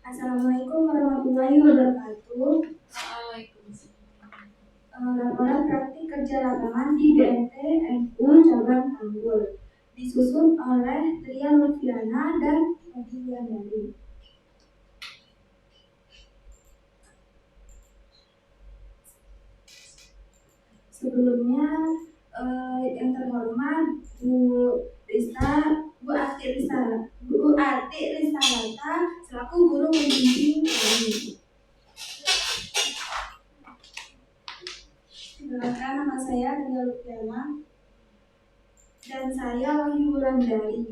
Assalamualaikum warahmatullahi wabarakatuh. Laporan praktik kerja lapangan di BMT NU Cabang Tanggul disusun oleh Tria Lutfiana dan Edi Wulandari. Sebelumnya yang terhormat Bu Ati Ristalata selaku guru pembimbing kami. Perkenalkan, nama saya Tria Lutfiana dan saya Wahyu Wulandari.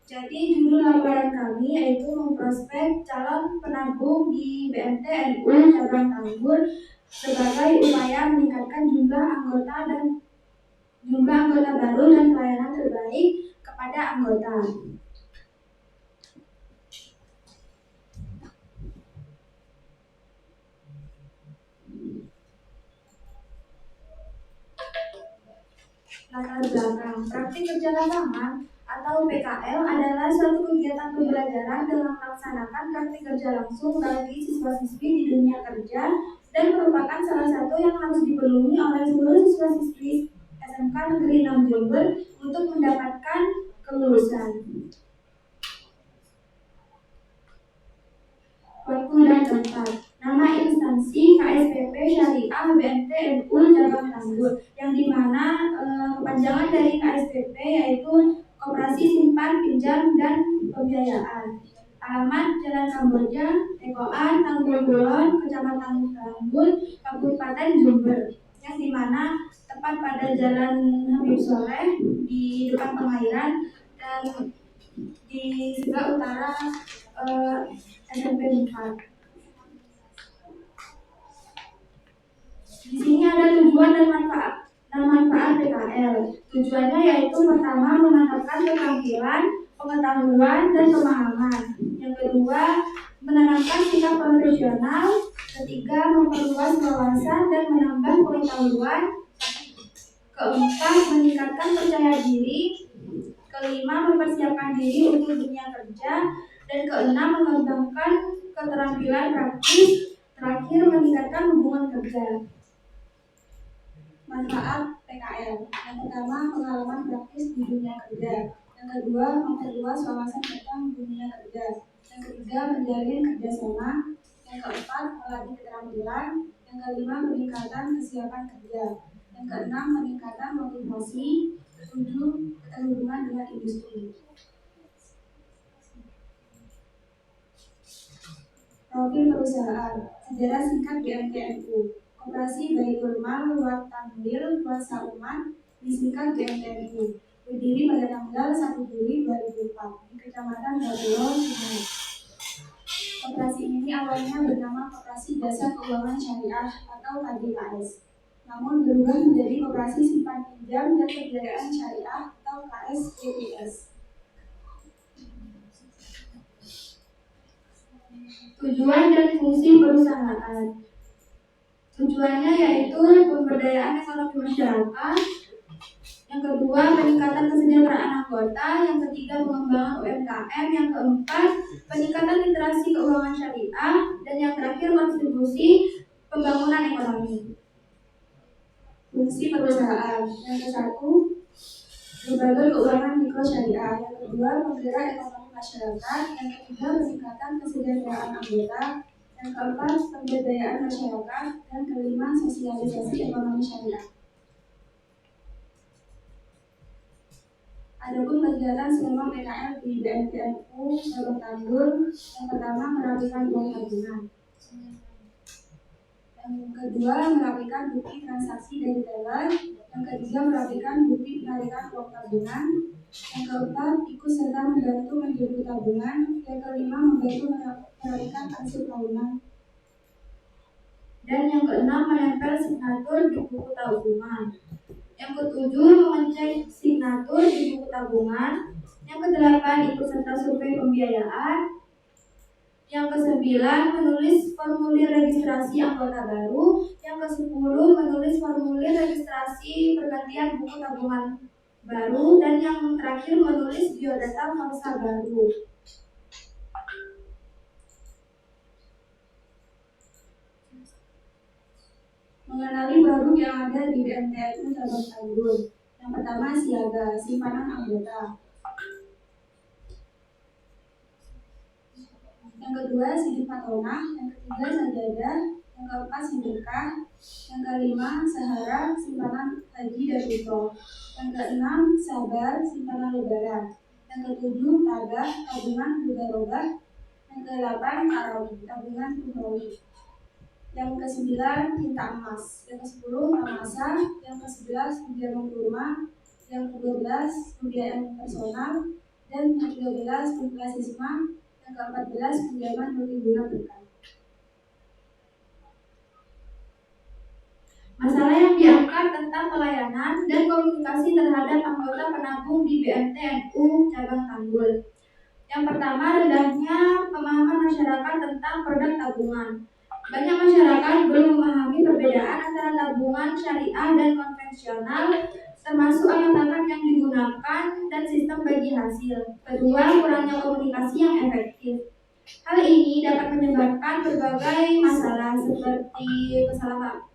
Jadi judul laporan kami yaitu memprospek calon penabung di BMT NU Cabang Tanggul sebagai upaya meningkatkan jumlah anggota baru dan pelayanan terbaik kepada anggota. Latar belakang praktik kerja lapangan atau PKL adalah suatu kegiatan pembelajaran dalam melaksanakan praktik kerja langsung bagi siswa-siswi di dunia kerja dan merupakan salah satu yang harus dipenuhi oleh seluruh siswa-siswi SMK Negeri 6 Jember untuk mendapatkan kelulusan. Waktu dan tempat. Nama instansi KSPP Syariah BMT NU Cabang Tanggul, yang dimana kepanjangan dari KSPP yaitu Koperasi Simpan Pinjam dan Pembiayaan. Alamat Jalan Kamboja, Tekoan, Tanggul Kulon, Kecamatan Tanggul, Kabupaten Jember, yang dimana tepat pada Jalan Habib Soleh di depan Pengairan dan di sebelah utara SMP 4. Di sini ada tujuan dan manfaat PKL. Tujuannya yaitu pertama menanamkan keterampilan, pengetahuan dan pemahaman. Yang kedua, menanamkan sikap profesional. Ketiga, memperluas wawasan dan menambah pengetahuan. Keempat, meningkatkan percaya diri. Kelima, mempersiapkan diri untuk dunia kerja. Dan keenam, mengembangkan keterampilan praktis. Terakhir, meningkatkan hubungan kerja. Manfaat PKL. Yang pertama, pengalaman praktis di dunia kerja. Yang kedua, memperluas wawasan tentang dunia kerja. Yang ketiga, menjalin kerjasama. Yang keempat, melatih keterampilan. Yang kelima, peningkatan kesiapan kerja. Yang keenam, peningkatan motivasi. Ketujuh, keterhubungan dengan industri. Profil perusahaan. Sejarah singkat BMT NU. Koperasi Baitul Mal Wat Tambil Kuasa Umat, disingkat BMTNU, berdiri pada tanggal 1 Juli 2004 di Kecamatan Batulo, Sungai. Koperasi ini awalnya bernama Koperasi Jasa Keuangan Syariah atau KJKS, namun berubah menjadi Koperasi Simpan Pinjam dan Pembiayaan Syariah atau KSPPS. Tujuan dan fungsi perusahaan. Tujuannya yaitu pemberdayaan ekonomi masyarakat. Yang kedua, peningkatan kesejahteraan anggota. Yang ketiga, pengembangan UMKM. Yang keempat, peningkatan literasi keuangan syariah. Dan yang terakhir, kontribusi pembangunan ekonomi. Fungsi perusahaan. Yang ke-1, lembaga keuangan mikro syariah. Yang kedua, penggerak ekonomi masyarakat. Yang ketiga, peningkatan kesejahteraan anggota. Yang keempat, pemberdayaan masyarakat. Dan kelima, sosialisasi ekonomi syariah. Adapun kegiatan selama PKL di BMT NU Cabang Tanggul, yang pertama merapikan uang tabungan. Yang kedua, merapikan bukti transaksi dari teller. Yang ketiga, merapikan bukti penarikan uang tabungan. Yang keempat, ikut serta membantu menjadi tabungan. Yang kelima, membantu merapikan arsip tahunan. Dan yang keenam, menempel signatur di buku tabungan. Yang ketujuh, mengecek signatur di buku tabungan. Yang kedelapan, ikut serta survei pembiayaan. Yang ke-9, menulis formulir registrasi anggota baru. Yang ke-10, menulis formulir registrasi pergantian buku tabungan baru. Dan yang terakhir, menulis biodata mangsa baru. mengenali produk yang ada di BMTNU cabang Tanggul. Yang pertama siaga, simpanan anggota. Yang kedua sidik patonah, yang ketiga sajadah, yang keempat sedekah, yang kelima sahara, simpanan haji dan umroh, yang keenam sabar, simpanan lebaran, yang ketujuh tabah, tabungan mudarobah, yang kedelapan tarawih, tabungan umrohi, yang kesembilan tinta emas, yang kesepuluh tamasa, yang ke-11 pinjaman kurma, yang ke-12 pembiayaan personal, dan yang ke-13 plasisma, yang ke-14 pinjaman multiguna berkah. Masalah yang diangkat tentang pelayanan dan komunikasi terhadap anggota penabung di BMTNU cabang Tanggul. Yang pertama, rendahnya pemahaman masyarakat tentang produk tabungan. Banyak masyarakat belum memahami perbedaan antara tabungan syariah dan konvensional, termasuk alat-alat yang digunakan dan sistem bagi hasil. Kedua, kurangnya komunikasi yang efektif. Hal ini dapat menyebabkan berbagai masalah seperti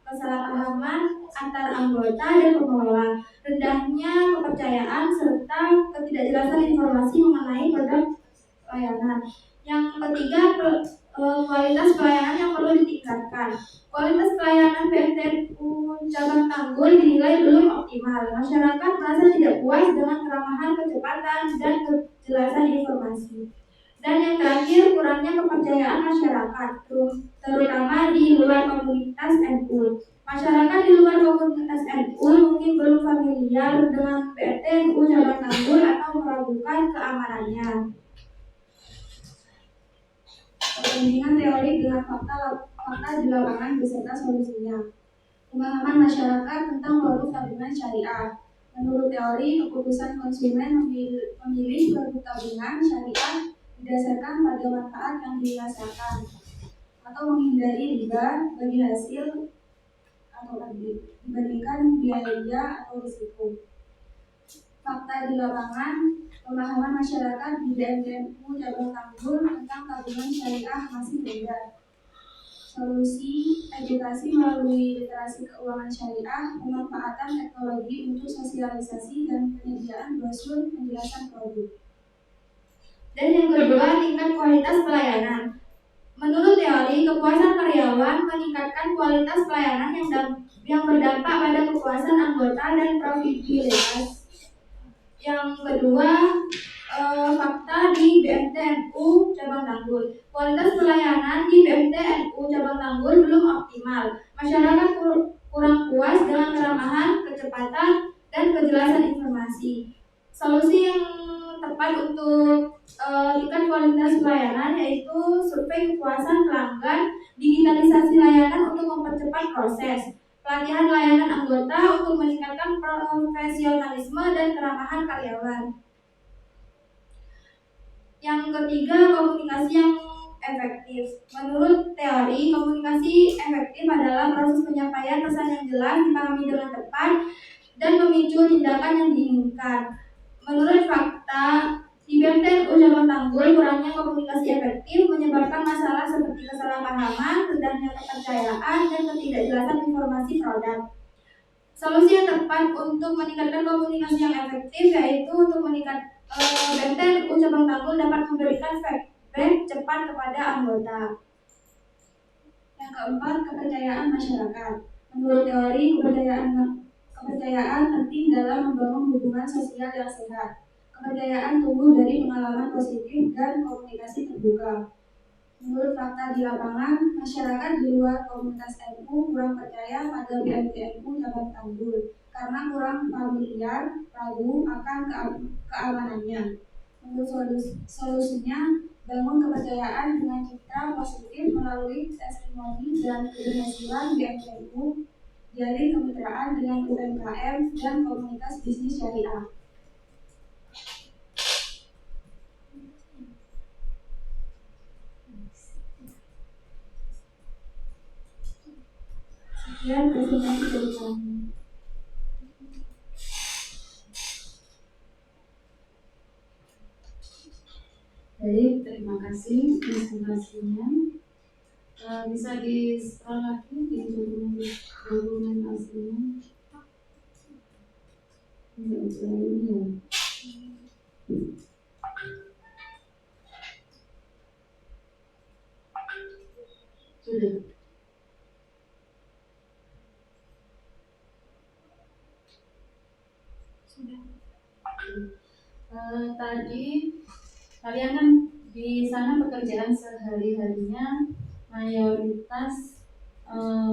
kesalahpahaman antar anggota dan pengelola, rendahnya kepercayaan, serta ketidakjelasan informasi mengenai produk pelayanan. Yang ketiga, kualitas pelayanan yang perlu ditingkatkan. Kualitas pelayanan BMTNU cabang Tanggul dinilai belum optimal. Masyarakat merasa tidak puas dengan keramahan, kecepatan, dan kejelasan informasi. Dan yang terakhir, kurangnya kepercayaan masyarakat, terutama di luar komunitas NU. Masyarakat di luar komunitas NU mungkin belum familiar dengan BMTNU cabang Tanggul atau meragukan keamanannya. Perbandingan teori dengan fakta di lapangan beserta solusinya. Pemahaman masyarakat tentang produk tabungan syariah. Menurut teori, keputusan konsumen memilih produk tabungan syariah didasarkan pada manfaat yang dirasakan atau menghindari riba bagi hasil atau dibandingkan biaya atau risiko. Fakta di lapangan, pemahaman masyarakat di BMTNU cabang Tanggul tentang tabungan syariah masih rendah. Solusi edukasi melalui literasi keuangan syariah, pemanfaatan teknologi untuk sosialisasi dan penyediaan brosur penjelasan produk. Dan yang kedua, tingkat kualitas pelayanan. Menurut teori, kepuasan karyawan meningkatkan kualitas pelayanan yang berdampak pada kepuasan anggota dan profitabilitas. Yang kedua, fakta di BMTNU cabang Tanggul. Kualitas pelayanan di BMTNU cabang Tanggul belum optimal. Masyarakat kurang puas dengan keramahan, kecepatan, dan kejelasan informasi. Solusi yang tepat untuk tingkat kualitas pelayanan yaitu survei kepuasan pelanggan, digitalisasi layanan untuk mempercepat proses, pelatihan layanan anggota untuk meningkatkan profesionalisme dan keramahan karyawan. Yang ketiga, komunikasi yang efektif. Menurut teori, komunikasi efektif adalah proses penyampaian pesan yang jelas, dipahami dengan tepat, dan memicu tindakan yang diinginkan. Menurut fakta, di BMTNU cabang Tanggul, kurangnya komunikasi efektif menyebabkan masalah seperti kesalahpahaman, rendahnya kepercayaan, dan ketidakjelasan informasi produk. Solusi yang tepat untuk meningkatkan komunikasi yang efektif yaitu untuk BMTNU cabang Tanggul dapat memberikan feedback cepat kepada anggota. Yang keempat, kepercayaan masyarakat. Menurut teori, kepercayaan penting dalam membangun hubungan sosial yang sehat. Kepercayaan tumbuh dari pengalaman positif dan komunikasi terbuka. Menurut fakta di lapangan, masyarakat di luar komunitas NU kurang percaya pada BMTNU cabang Tanggul karena kurang familiar, ragu akan keamanannya. Menurut solusinya, bangun kepercayaan dengan citra positif melalui testimoni dan keberhasilan BMTNU, jalin kemitraan dengan UMKM dan komunitas bisnis syariah. Sekian presentasi dari kami. Baik, terima kasih presentasinya. Bisa di scroll lagi di dokumen aslinya. Ini ya. Sudah. Tadi kalian kan di sana pekerjaan sehari-harinya mayoritas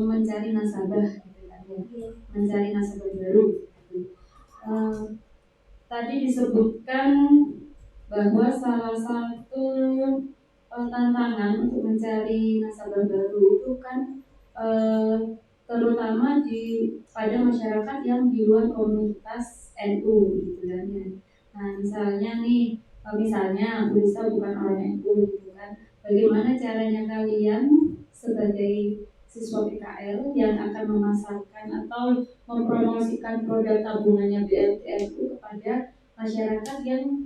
mencari nasabah gitu kan ya, mencari nasabah baru gitu. Tadi disebutkan bahwa salah satu tantangan untuk mencari nasabah baru itu kan terutama pada masyarakat yang di luar komunitas NU gitu kan ya. Nah misalnya nih, misalnya Bu Risa bukan orang NU gitu kan, bagaimana caranya kalian sebagai siswa PKL yang akan memasarkan atau mempromosikan produk tabungannya BLTNU kepada masyarakat yang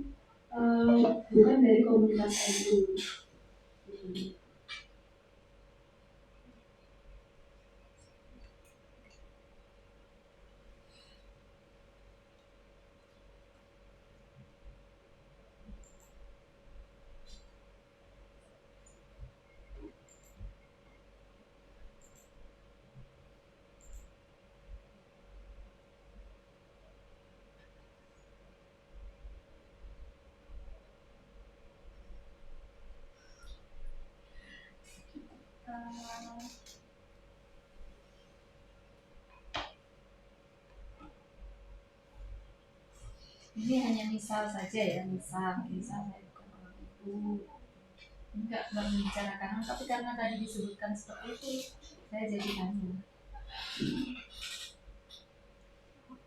bukan dari komunitas NU. Ini hanya misal saja ya, misal saya bukan orang itu, enggak membicarakan, tapi karena tadi disebutkan seperti itu, saya jadi tanya.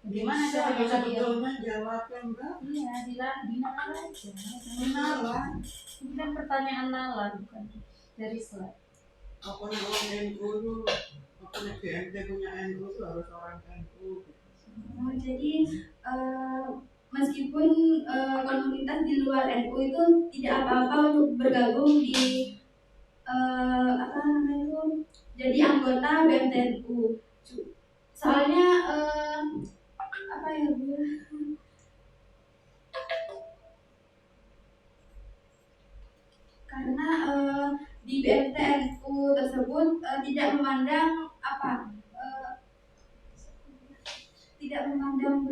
Bagaimana cara sebetulnya jawabnya enggak? Iya, dinalar aja. Nalar. Ini kan pertanyaan nalar, bukan dari slide. Aku nak orang NU itu, aku nak BMT punya NU itu harus orang NU. Jadi meskipun komunitas di luar NU itu tidak apa-apa untuk bergabung di apa namanya itu jadi anggota BMTNU. Soalnya apa ya Bu? Karena di BMTNU tersebut tidak memandang apa tidak memandang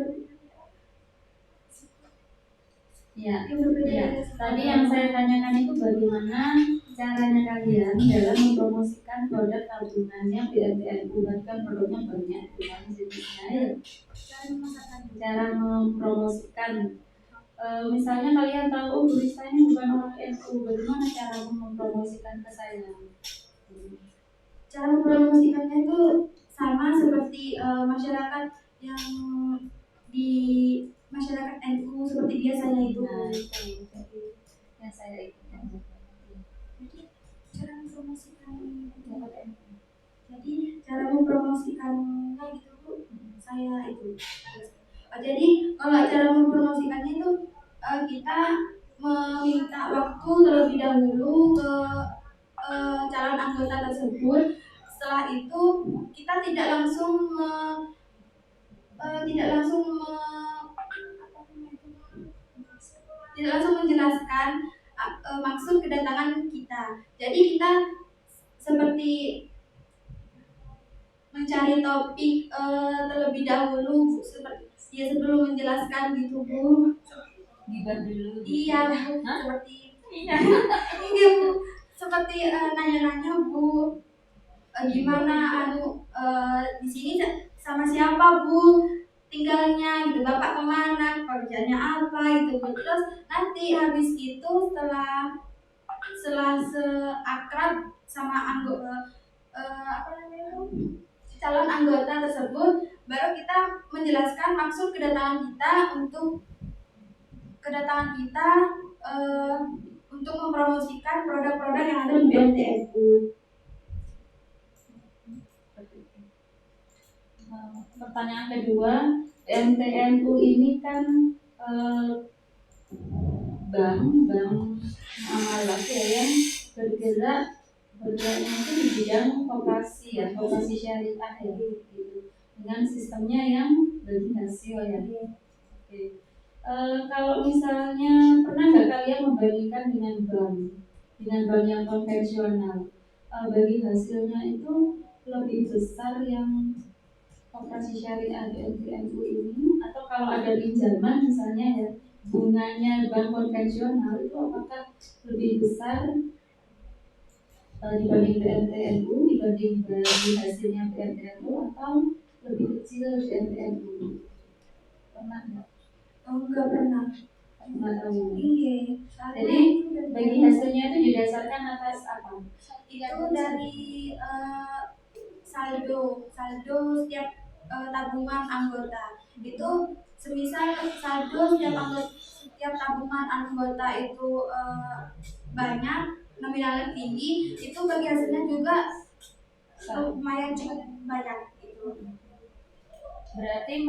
ya. Tadi yang saya tanyakan itu bagaimana caranya kalian dalam mempromosikan produk tabungannya BMTNU, bahkan produknya banyak, bukan jenisnya ya. Cara mempromosikan. Misalnya kalian tahu Bu Rista ini bukan orang NU, bagaimana cara mempromosikan ke saya? Cara mempromosikannya itu sama seperti masyarakat yang di masyarakat NU seperti biasanya itu. Nah, itu yang saya inginkan. Jadi cara mempromosikannya gitu Bu, saya itu. Jadi kalau cara mempromosikannya itu kita meminta waktu terlebih dahulu ke calon anggota tersebut. Setelah itu kita tidak langsung menjelaskan maksud kedatangan kita. Jadi kita seperti mencari topik terlebih dahulu seperti ya sebelum menjelaskan gitu Bu. Gibah dulu. Iya, seperti iya Bu, seperti nanya-nanya Bu, gimana di sini sama siapa Bu tinggalnya gitu, Bapak kemana, kerjanya apa gitu. Terus nanti habis itu setelah seakrab sama anggota apa namanya itu calon anggota tersebut, baru kita menjelaskan maksud kedatangan kita untuk mempromosikan produk-produk yang ada di BMTNU. Pertanyaan kedua, BMTNU ini kan bank muamalah ya yang bergerak bergeraknya itu di bidang koperasi ya, koperasi syariah ya, gitu. Dengan sistemnya yang bagi hasil ya. Oke. Kalau misalnya pernah nggak kalian membandingkan dengan bank yang konvensional, bagi hasilnya itu lebih besar yang koperasi syariah BNPNU ini, atau kalau ada pinjaman misalnya ya, bunganya bank konvensional itu apakah lebih besar dibanding BNPNU, dibanding bagi hasilnya BNPNU, atau lebih kecil BNPNU? Pernah nggak? Oh, nggak pernah. Nggak tahu. Iya. Jadi bagi hasilnya itu didasarkan atas apa? Itu dari saldo setiap tabungan anggota. Itu semisal saldo setiap tabungan anggota itu banyak, nominalnya tinggi, itu bagi hasilnya juga lumayan cukup banyak gitu. Berarti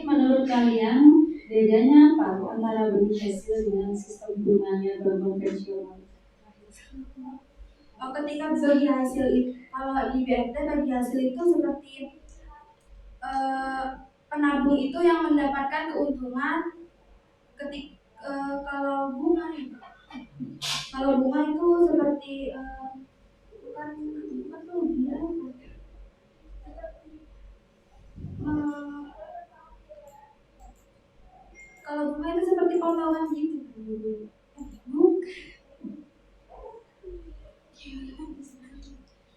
menurut kalian bedanya apa antara bagi hasil dengan sistem bunganya bank konvensional? Ketika bagi hasil kalau di BNT bagi hasil itu seperti penabung itu yang mendapatkan keuntungan kalau bunga itu seperti bukan tuh dia kalau bunga itu seperti potongan gitu.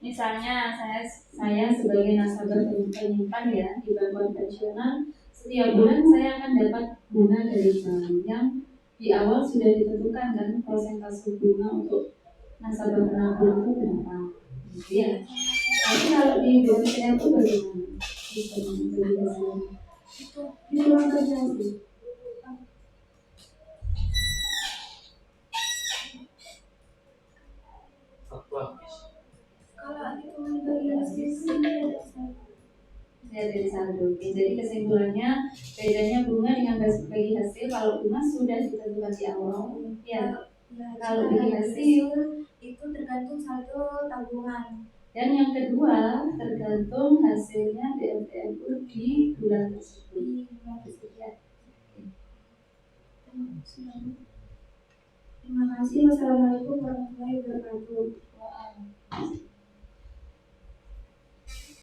Misalnya saya sebagai nasabah penyimpan ya di bank konvensional, setiap bulan saya akan dapat bunga dari bank yang di awal sudah ditentukan kan persentase bunga untuk nasabah penabung itu berapa, gitu ya. Tapi kalau di BNPL itu bagaimana sistem bagi hasilnya? Itu di ruang kerja sih. Kalau itu bagi hasil Ya dari saldo. Oke, jadi kesimpulannya bedanya bunga dengan bagi hasil, kalau bunga sudah ditentukan di awal. Ya. Kalau bagi hasil itu tergantung saldo tabungan. Dan yang kedua tergantung hasilnya BNPNU di bulan tersebut. Ya. Terima kasih. Wassalamualaikum warahmatullahi wabarakatuh.